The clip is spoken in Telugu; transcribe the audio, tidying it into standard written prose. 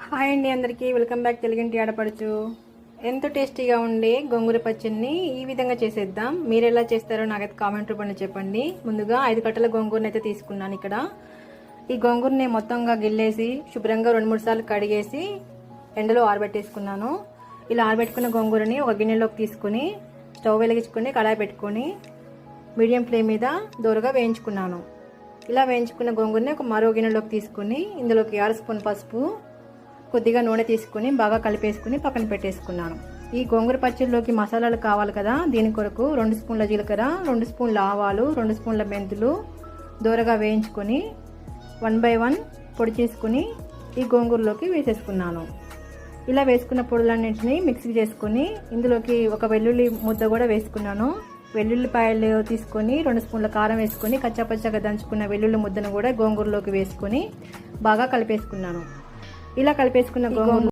హాయ్ అండి, అందరికీ వెల్కమ్ బ్యాక్ తెలుగింటి ఆడపడుచు. ఎంతో టేస్టీగా ఉండే గోంగూర పచ్చడిని ఈ విధంగా చేసేద్దాం. మీరు ఎలా చేస్తారో నాకైతే కామెంట్ రూపంలో చెప్పండి. ముందుగా 5 కట్టల గోంగూరని అయితే తీసుకున్నాను. ఇక్కడ ఈ గోంగూరని మొత్తంగా గిల్లేసి శుభ్రంగా 2-3 సార్లు కడిగేసి ఎండలో ఆరబెట్టేసుకున్నాను. ఇలా ఆరబెట్టుకున్న గోంగూరని ఒక గిన్నెలోకి తీసుకుని స్టవ్ వెలిగించుకొని కడాయి పెట్టుకొని మీడియం ఫ్లేమ్ మీద దోరగా వేయించుకున్నాను. ఇలా వేయించుకున్న గోంగూరని ఒక మరో గిన్నెలోకి తీసుకుని ఇందులోకి 1 స్పూన్ పసుపు, కొద్దిగా నూనె తీసుకుని బాగా కలిపేసుకుని పక్కన పెట్టేసుకున్నాను. ఈ గోంగూర పచ్చడిలోకి మసాలాలు కావాలి కదా, దీని కొరకు 2 స్పూన్ల జీలకర్ర, 2 స్పూన్ల ఆవాలు, 2 స్పూన్ల మెంతులు దోరగా వేయించుకొని 1 by 1 పొడి చేసుకుని ఈ గోంగూరలోకి వేసేసుకున్నాను. ఇలా వేసుకున్న పొడులన్నింటినీ మిక్సీ చేసుకుని ఇందులోకి ఒక వెల్లుల్లి ముద్ద కూడా వేసుకున్నాను. వెల్లుల్లిపాయలు తీసుకొని 2 స్పూన్ల కారం వేసుకొని కచ్చాపచ్చాగా దంచుకున్న వెల్లుల్లి ముద్దను కూడా గోంగూరలోకి వేసుకొని బాగా కలిపేసుకున్నాను. ఇలా కలిపేసుకున్న గోంగూర